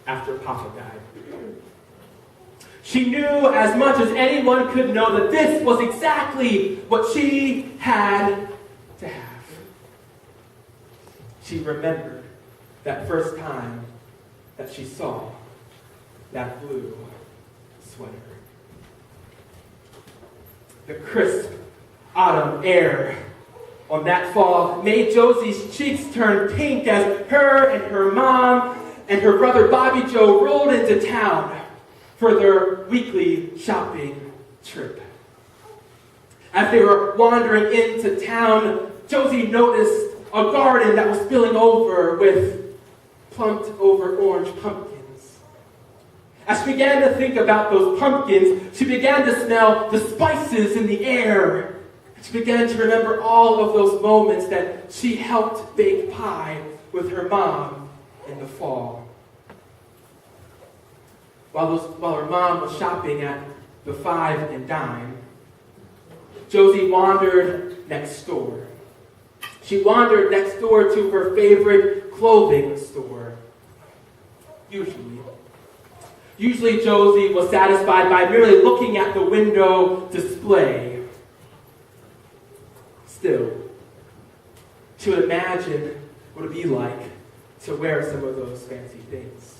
after Papa died. She knew as much as anyone could know that this was exactly what she had to have. She remembered that first time that she saw that blue sweater. The crisp autumn air on that fall made Josie's cheeks turn pink as her and her mom and her brother Bobby Joe rolled into town for their weekly shopping trip. As they were wandering into town, Josie noticed a garden that was spilling over with plumped over orange pumpkins. As she began to think about those pumpkins, she began to smell the spices in the air. She began to remember all of those moments that she helped bake pie with her mom in the fall. While her mom was shopping at the Five and Dime, Josie wandered next door. She wandered next door to her favorite clothing store. Usually Josie was satisfied by merely looking at the window display. Still, she would imagine what it would be like to wear some of those fancy things.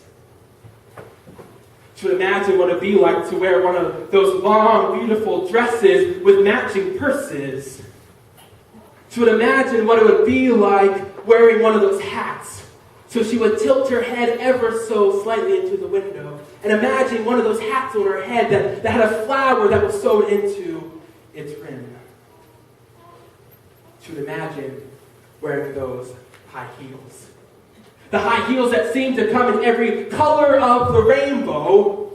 She would imagine what it would be like to wear one of those long, beautiful dresses with matching purses. She would imagine what it would be like wearing one of those hats. So she would tilt her head ever so slightly into the window and imagine one of those hats on her head that had a flower that was sewed into its rim. She would imagine wearing those high heels. The high heels that seemed to come in every color of the rainbow.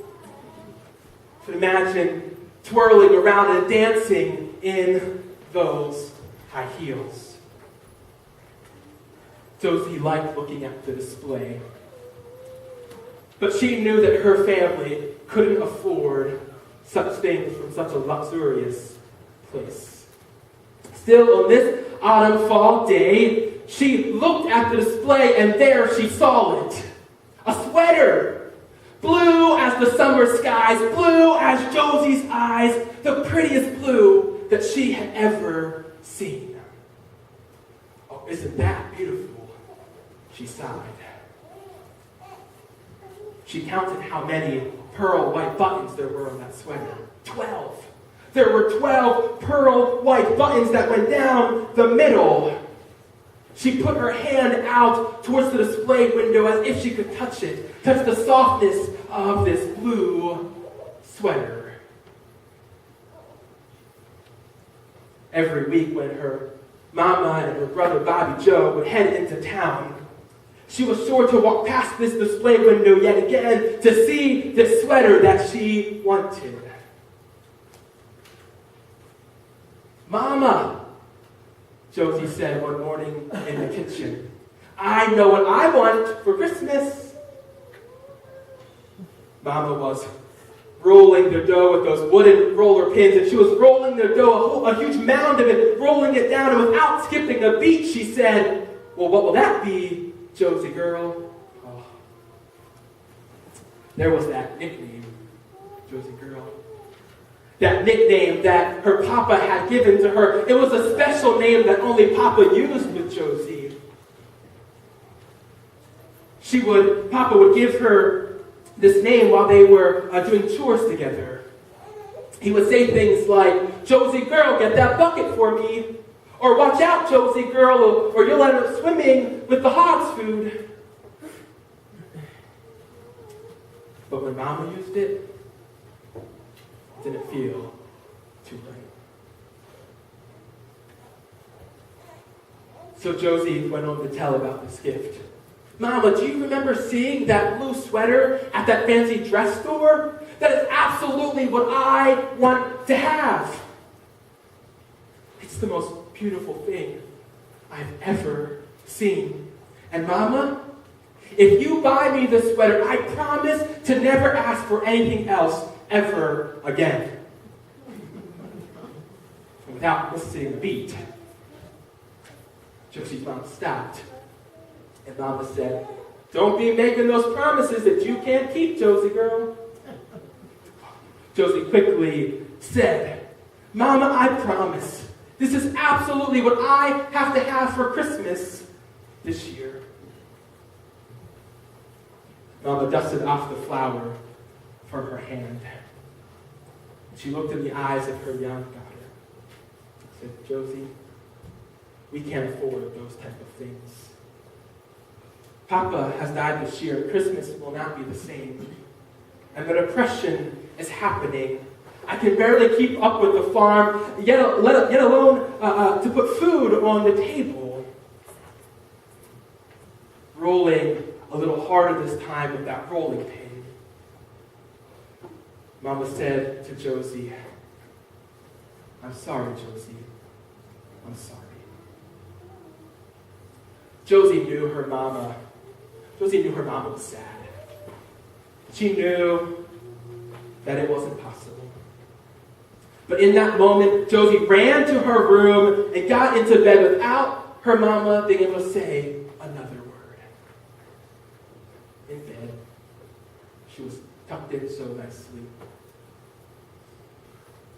She would imagine twirling around and dancing in those high heels. Josie liked looking at the display. But she knew that her family couldn't afford such things from such a luxurious place. Still, on this autumn fall day, she looked at the display and there she saw it. A sweater. Blue as the summer skies, blue as Josie's eyes, the prettiest blue that she had ever seen. Oh, isn't that beautiful? She sighed. She counted how many pearl white buttons there were on that sweater. 12. There were 12 pearl white buttons that went down the middle. She put her hand out towards the display window as if she could touch it, touch the softness of this blue sweater. Every week when her mama and her brother Bobby Joe would head into town, she was sure to walk past this display window yet again to see the sweater that she wanted. "Mama," Josie said one morning in the kitchen, "I know what I want for Christmas." Mama was rolling the dough with those wooden roller pins, and she was rolling the dough, a huge mound of it, rolling it down, and without skipping a beat, she said, "Well, what will that be, Josie girl?" Oh. There was that nickname, Josie girl. That nickname that her papa had given to her. It was a special name that only Papa used with Josie. Papa would give her this name while they were doing chores together. He would say things like, "Josie girl, get that bucket for me." Or, "Watch out, Josie girl, or you'll end up swimming with the hog's food." But when Mama used it, didn't feel too right. So Josie went on to tell about this gift. "Mama, do you remember seeing that blue sweater at that fancy dress store? That is absolutely what I want to have. It's the most beautiful thing I've ever seen. And Mama, if you buy me this sweater, I promise to never ask for anything else ever again." And without missing a beat, Josie's mom stopped, and Mama said, Don't be making those promises that you can't keep, Josie girl. Josie quickly said, Mama, I promise. This is absolutely what I have to have for Christmas this year. Mama dusted off the flour from her hand. She looked in the eyes of her young daughter. Said, Josie, we can't afford those type of things. Papa has died this year. Christmas will not be the same. And the depression is happening. I can barely keep up with the farm, yet alone to put food on the table. Rolling a little harder this time with that rolling pin. Mama said to Josie, I'm sorry, Josie. I'm sorry. Josie knew her mama was sad. She knew that it wasn't possible. But in that moment, Josie ran to her room and got into bed without her mama being able to say another word. In bed, she was tucked in so nicely.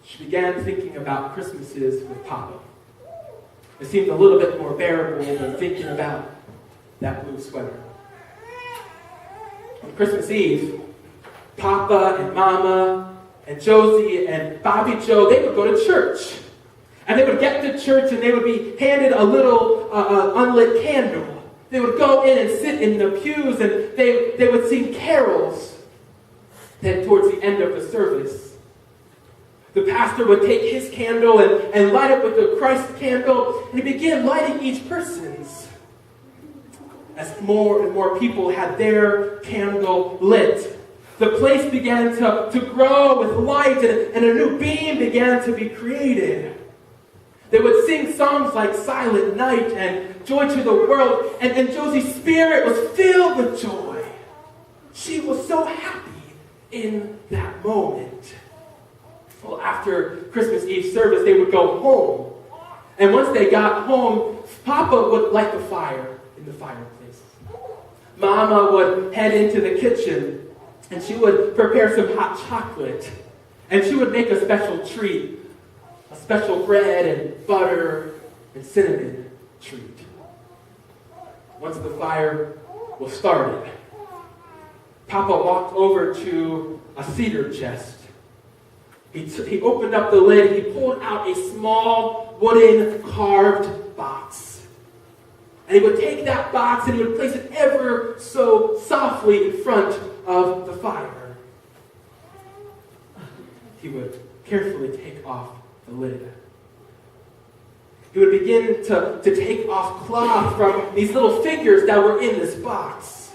She began thinking about Christmases with Papa. It seemed a little bit more bearable than thinking about that blue sweater. On Christmas Eve, Papa and Mama and Josie and Bobby Joe, they would go to church. And they would get to church and they would be handed a little unlit candle. They would go in and sit in the pews and they would sing carols. Then towards the end of the service, the pastor would take his candle and light it with the Christ candle, and he began lighting each person's. As more and more people had their candle lit, the place began to grow with light, and a new beam began to be created. They would sing songs like Silent Night and Joy to the World, and Josie's spirit was filled with joy. She was so happy in that moment. Well, after Christmas Eve service, they would go home. And once they got home, Papa would light the fire in the fireplace. Mama would head into the kitchen, and she would prepare some hot chocolate. And she would make a special treat, a special bread and butter and cinnamon treat. Once the fire was started, Papa walked over to a cedar chest. He opened up the lid, he pulled out a small wooden carved box. And he would take that box and he would place it ever so softly in front of the fire. He would carefully take off the lid. He would begin to take off cloth from these little figures that were in this box.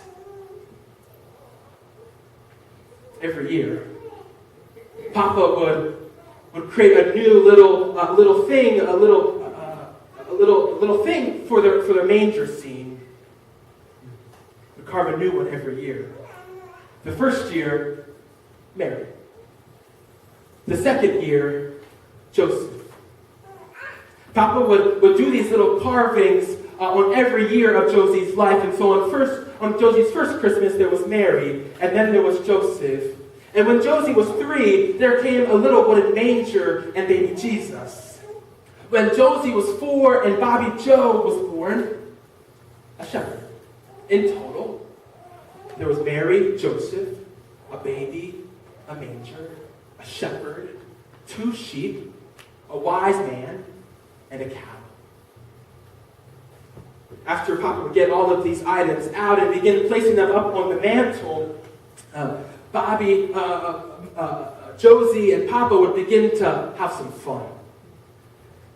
Every year, Papa would create a new little thing, a little thing for their manger scene. Would carve a new one every year. The first year, Mary. The second year, Joseph. Papa would do these little carvings on every year of Josie's life, and so on Josie's first Christmas there was Mary, and then there was Joseph. And when Josie was 3, there came a little wooden manger and baby Jesus. When Josie was 4 and Bobby Joe was born, a shepherd. In total, there was Mary, Joseph, a baby, a manger, a shepherd, 2 sheep, a wise man, and a cow. After Papa would get all of these items out and begin placing them up on the mantle, Bobby, Josie, and Papa would begin to have some fun.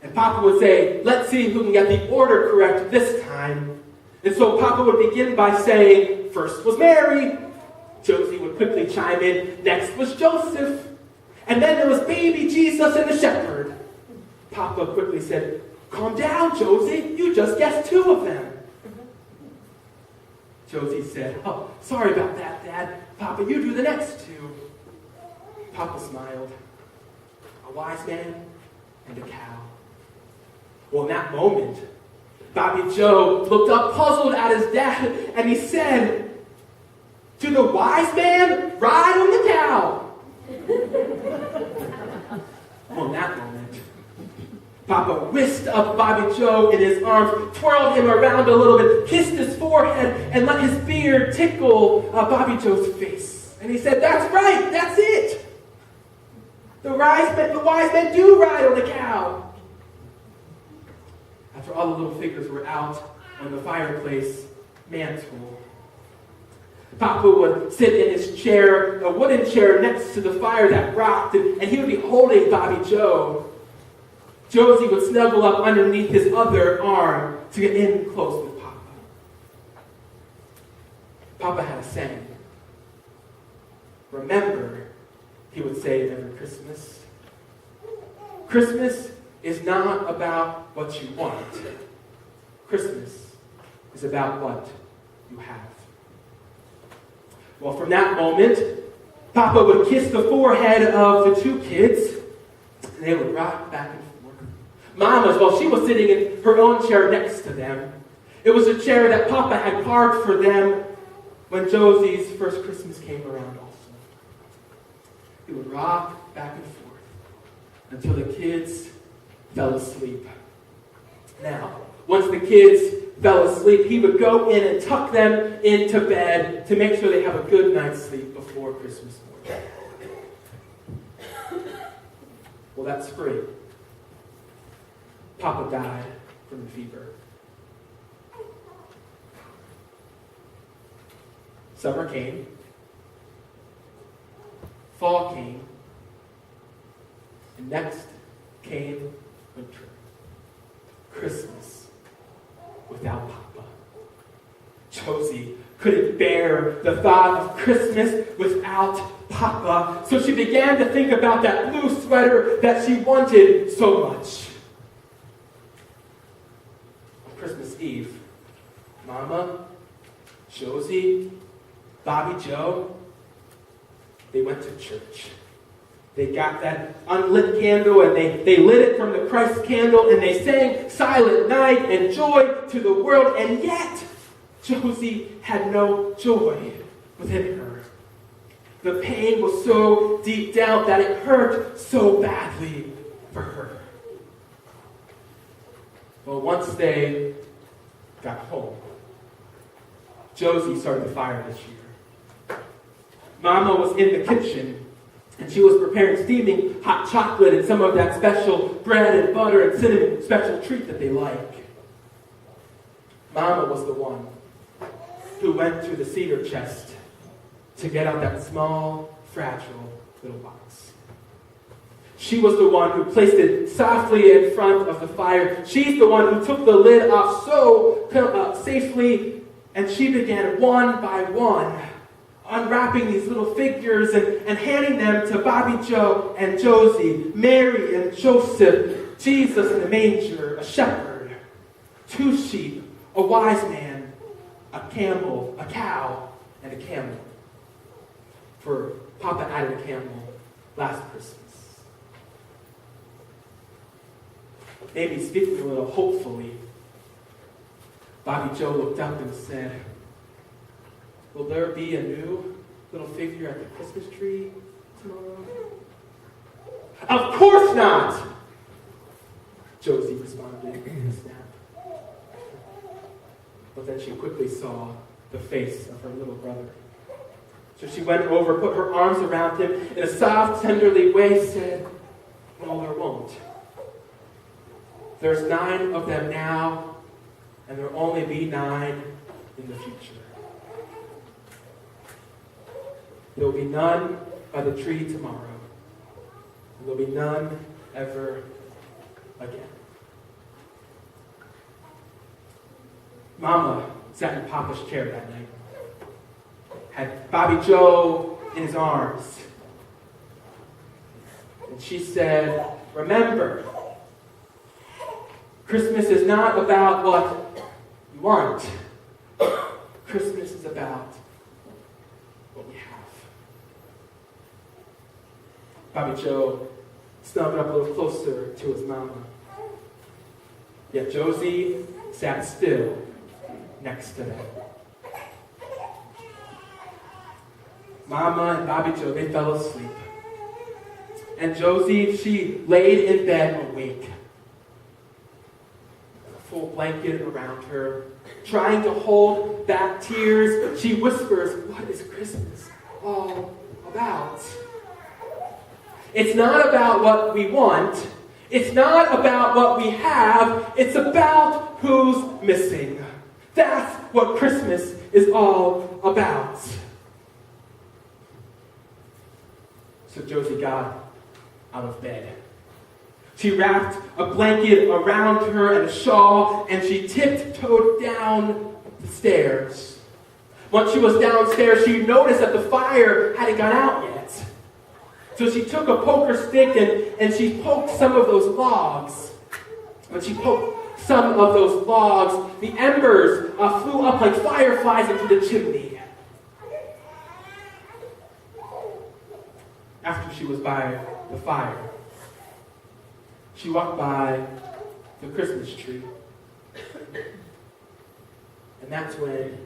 And Papa would say, let's see who can get the order correct this time. And so Papa would begin by saying, first was Mary. Josie would quickly chime in, next was Joseph. And then there was baby Jesus and the shepherd. Papa quickly said, calm down, Josie, you just guessed 2 of them. Josie said, oh, sorry about that, Dad. Papa, you do the next 2. Papa smiled. A wise man and a cow. Well, in that moment, Bobby Joe looked up puzzled at his dad, and he said, to the wise man, ride on the cow. Well, in that moment, Papa whisked up Bobby Joe in his arms, twirled him around a little bit, kissed his forehead, and let his beard tickle Bobby Joe's face. And he said, "That's right, that's it. The wise men do ride on the cow." After all the little figures were out on the fireplace mantle, Papa would sit in his chair, a wooden chair next to the fire that rocked, and he would be holding Bobby Joe. Josie would snuggle up underneath his other arm to get in close with Papa. Papa had a saying. Remember, he would say every Christmas, Christmas is not about what you want. Christmas is about what you have. Well, from that moment, Papa would kiss the forehead of the two kids, and they would rock back and forth. Mama's, well, she was sitting in her own chair next to them. It was a chair that Papa had carved for them when Josie's first Christmas came around also. He would rock back and forth until the kids fell asleep. Now, once the kids fell asleep, he would go in and tuck them into bed to make sure they have a good night's sleep before Christmas morning. Well, that spring, Papa died from the fever. Summer came. Fall came. And next came winter. Christmas without Papa. Josie couldn't bear the thought of Christmas without Papa, so she began to think about that blue sweater that she wanted so much. Christmas Eve, Mama, Josie, Bobby Joe, they went to church. They got that unlit candle and they lit it from the Christ candle and they sang Silent Night and Joy to the World, and yet Josie had no joy within her. The pain was so deep down that it hurt so badly for her. Well, once they got home, Josie started the fire this year. Mama was in the kitchen, and she was preparing steaming hot chocolate and some of that special bread and butter and cinnamon special treat that they like. Mama was the one who went to the cedar chest to get out that small, fragile little box. She was the one who placed it softly in front of the fire. She's the one who took the lid off so safely, and she began one by one unwrapping these little figures and handing them to Bobby Joe and Josie, Mary and Joseph, Jesus in the manger, a shepherd, 2 sheep, a wise man, a camel, a cow, and a camel. For Papa added a camel last Christmas. Maybe speaking a little hopefully, Bobby Joe looked up and said, "Will there be a new little figure at the Christmas tree tomorrow?" "Of course not!" Josie responded in a snap. But then she quickly saw the face of her little brother. So she went over, put her arms around him, in a soft, tenderly way, said, "No, there won't. There's 9 of them now, and there'll only be 9 in the future. There will be none by the tree tomorrow, and there'll be none ever again." Mama sat in Papa's chair that night, had Bobby Joe in his arms, and she said, "Remember, Christmas is not about what you want. Christmas is about what we have." Bobby Joe snuggled up a little closer to his mama. Yet Josie sat still next to them. Mama and Bobby Joe, they fell asleep. And Josie, she laid in bed awake. A full blanket around her, trying to hold back tears. She whispers, "What is Christmas all about?" It's not about what we want. It's not about what we have. It's about who's missing. That's what Christmas is all about. So Josie got out of bed. She wrapped a blanket around her and a shawl, and she tiptoed down the stairs. Once she was downstairs, she noticed that the fire hadn't gone out yet. So she took a poker stick and she poked some of those logs. When she poked some of those logs, the embers flew up like fireflies into the chimney. After she was by the fire, she walked by the Christmas tree. And that's when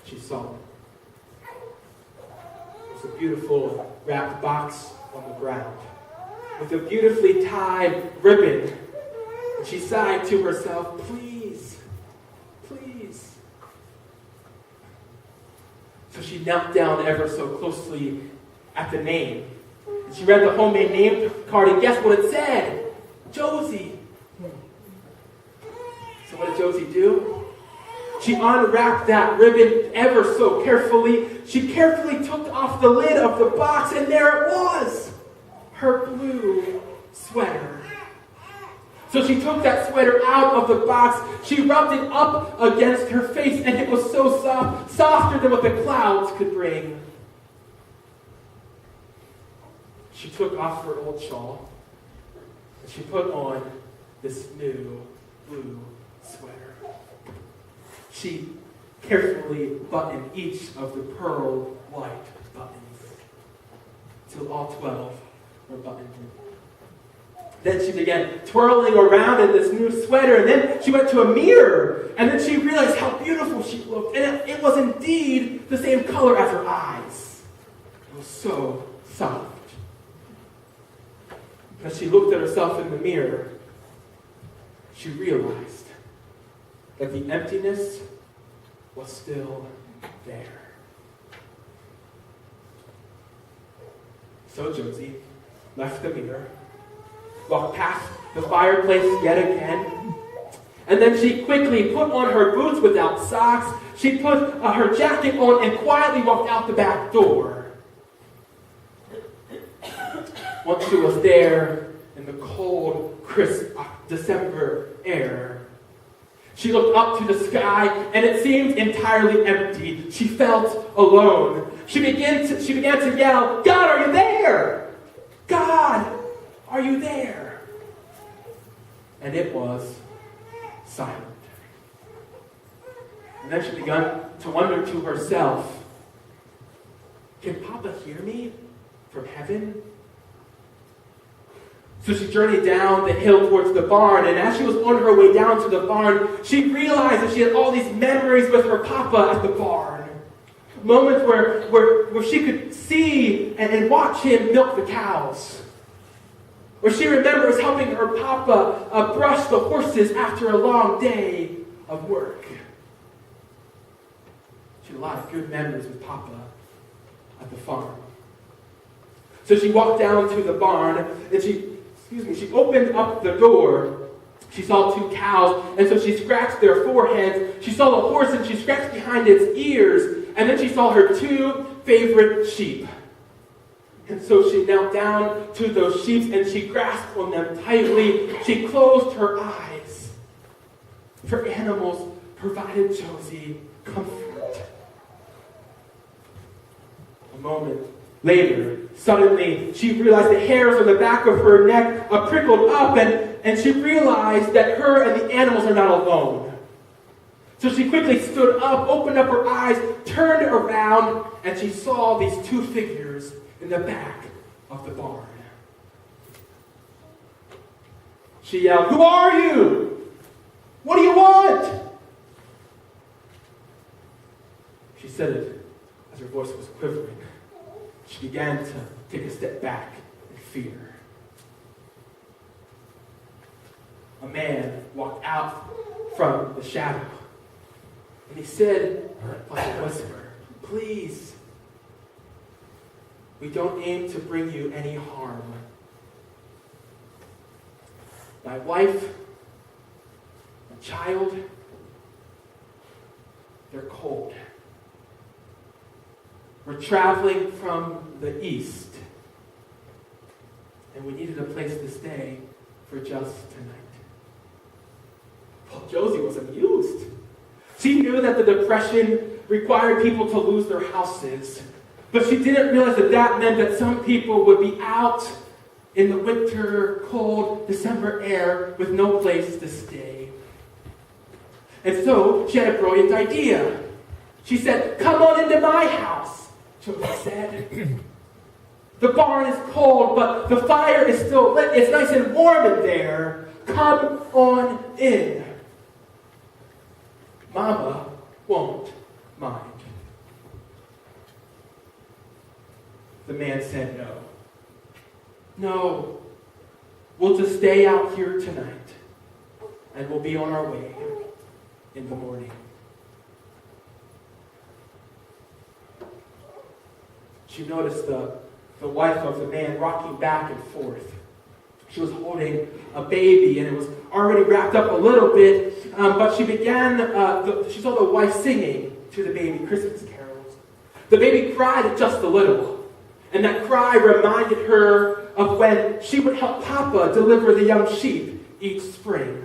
she saw it. It was a beautiful wrapped box on the ground with a beautifully tied ribbon. And she sighed to herself, "Please, please." So she knelt down ever so closely at the name. And she read the homemade name card, and guess what it said? Josie. So what did Josie do? She unwrapped that ribbon ever so carefully. She carefully took off the lid of the box, and there it was, her blue sweater. So she took that sweater out of the box. She rubbed it up against her face, and it was so soft, softer than what the clouds could bring. She took off her old shawl, and she put on this new blue sweater. She carefully buttoned each of the pearl white buttons till all 12 were buttoned in. Then she began twirling around in this new sweater, and then she went to a mirror, and then she realized how beautiful she looked, and it was indeed the same color as her eyes. It was so soft. As she looked at herself in the mirror, she realized that the emptiness was still there. So Josie left the mirror, walked past the fireplace yet again, and then she quickly put on her boots without socks. She put her jacket on and quietly walked out the back door. Once she was there in the cold, crisp December air, she looked up to the sky, and it seemed entirely empty. She felt alone. She began to yell, "God, are you there? God, are you there?" And it was silent. And then she began to wonder to herself, "Can Papa hear me from heaven?" So she journeyed down the hill towards the barn, and as she was on her way down to the barn, she realized that she had all these memories with her Papa at the barn. Moments where she could see and watch him milk the cows. Where she remembers helping her Papa brush the horses after a long day of work. She had a lot of good memories with Papa at the farm. So she walked down to the barn, and she opened up the door. She saw 2 cows, and so she scratched their foreheads. She saw the horse, and she scratched behind its ears, and then she saw her 2 favorite sheep. And so she knelt down to those sheep, and she grasped on them tightly. She closed her eyes. For animals provided Josie comfort. A moment later, suddenly, she realized the hairs on the back of her neck prickled up, and she realized that her and the animals are not alone. So she quickly stood up, opened up her eyes, turned around, and she saw these 2 figures in the back of the barn. She yelled, "Who are you? What do you want?" She said it as her voice was quivering. She began to take a step back in fear. A man walked out from the shadow, and he said, like a whisper, "Please, we don't aim to bring you any harm. My wife, my child, they're cold. We're traveling from the east, and we needed a place to stay for just tonight." Well, Josie was amused. She knew that the Depression required people to lose their houses, but she didn't realize that that meant that some people would be out in the winter, cold December air with no place to stay. And so she had a brilliant idea. She said, "Come on into my house," Josie said. "The barn is cold, but the fire is still lit. It's nice and warm in there. Come on in. Mama won't mind." The man said no. "No, we'll just stay out here tonight, and we'll be on our way in the morning." She noticed the wife of the man rocking back and forth. She was holding a baby, and it was already wrapped up a little bit, but she saw the wife singing to the baby Christmas carols. The baby cried just a little, and that cry reminded her of when she would help Papa deliver the young sheep each spring.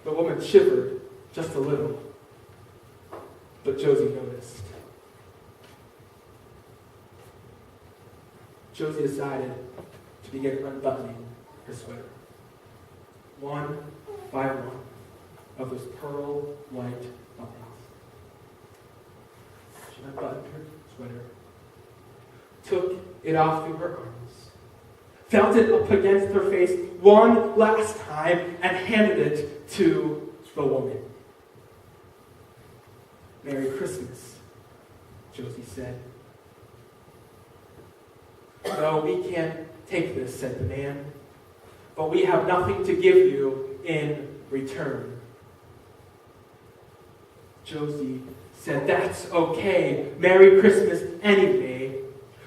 The woman shivered just a little, but Josie noticed. Josie decided to begin unbuttoning her sweater. One by one of those pearl white buttons. She unbuttoned her sweater, took it off through her arms, felt it up against her face one last time, and handed it to the woman. "Merry Christmas," Josie said. "No, we can't take this," said the man, "but we have nothing to give you in return." Josie said, "That's okay. Merry Christmas anyway.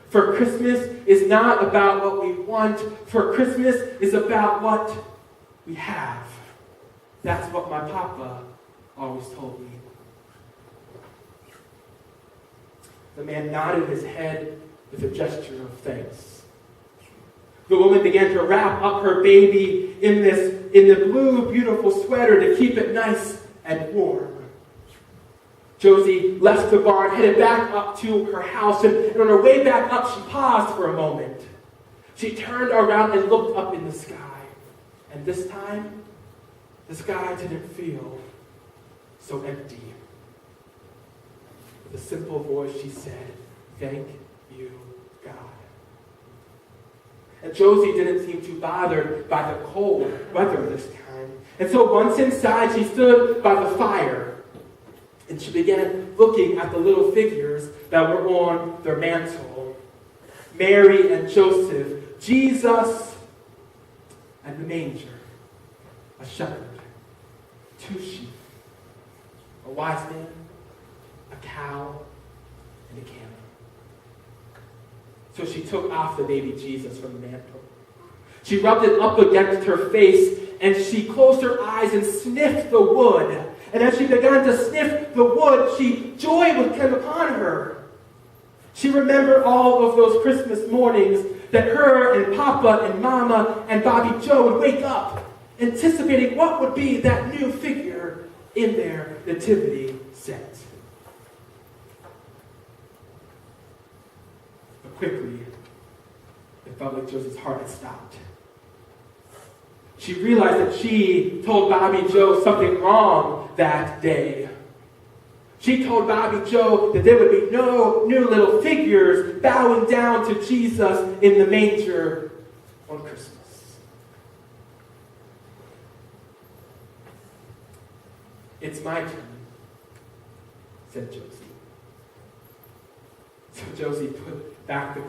For Christmas is not about what we want. For Christmas is about what we have. That's what my papa always told me." The man nodded his head with a gesture of thanks. The woman began to wrap up her baby in the blue, beautiful sweater to keep it nice and warm. Josie left the barn, headed back up to her house, and on her way back up, she paused for a moment. She turned around and looked up in the sky. And this time, the sky didn't feel so empty. With a simple voice, she said, "Thank you, God." And Josie didn't seem too bothered by the cold weather this time. And so once inside, she stood by the fire. And she began looking at the little figures that were on their mantle. Mary and Joseph, Jesus and the manger, a shepherd, 2 sheep, a wise man, a cow, and a camel. So she took off the baby Jesus from the mantle. She rubbed it up against her face, and she closed her eyes and sniffed the wood. And as she began to sniff the wood, joy would come upon her. She remembered all of those Christmas mornings that her and Papa and Mama and Bobby Joe would wake up, anticipating what would be that new figure in their nativity set. But quickly, it felt like Josie's heart had stopped. She realized that she told Bobby Joe something wrong that day. She told Bobby Joe that there would be no new little figures bowing down to Jesus in the manger on Christmas. "It's my turn," said Josie. So Josie put back the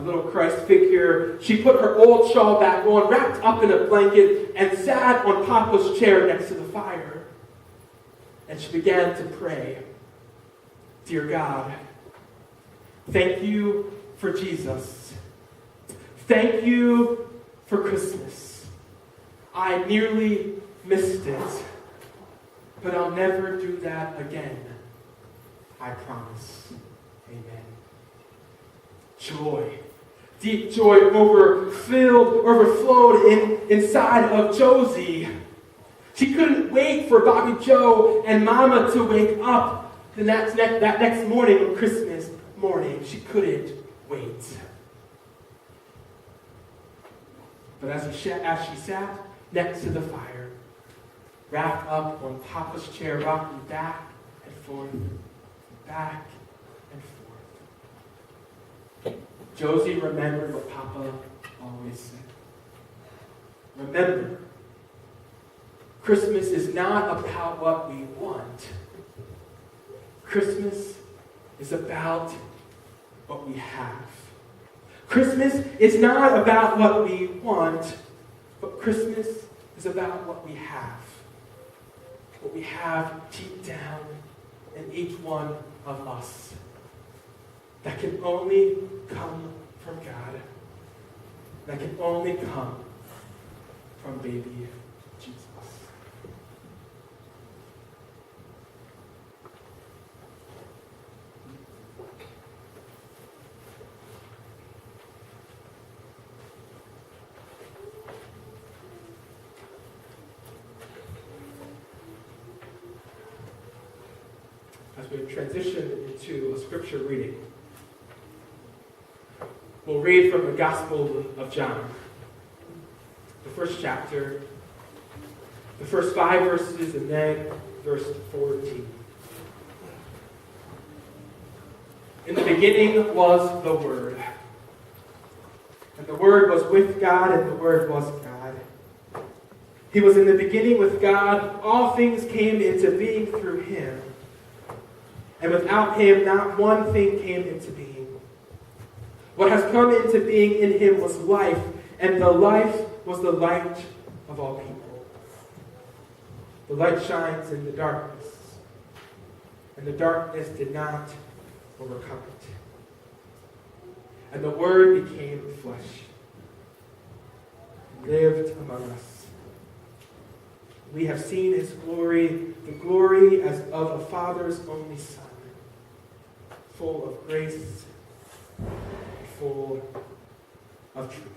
little Christ figure. She put her old shawl back on, wrapped up in a blanket, and sat on Papa's chair next to the fire. And she began to pray. Dear God, thank you for Jesus. Thank you for Christmas. I nearly missed it, but I'll never do that again. I promise. Amen. Joy. Deep joy overflowed inside of Josie. She couldn't wait for Bobby Joe and Mama to wake up that next morning on Christmas morning. She couldn't wait. But as she sat next to the fire, wrapped up on Papa's chair, rocking back and forth, back and forth, Josie remembered what Papa always said. Remember, Christmas is not about what we want. Christmas is about what we have. Christmas is not about what we want, but Christmas is about what we have. What we have deep down in each one of us. That can only come from God. That can only come from baby Jesus. As we transition into a scripture reading, we'll read from the Gospel of John, the first chapter, the first 5 verses, and then verse 14. In the beginning was the Word, and the Word was with God, and the Word was God. He was in the beginning with God. All things came into being through him. And without him, not one thing came into being. What has come into being in him was life, and the life was the light of all people. The light shines in the darkness, and the darkness did not overcome it. And the Word became flesh, and lived among us. We have seen his glory, the glory as of a Father's only Son, full of grace and full of truth.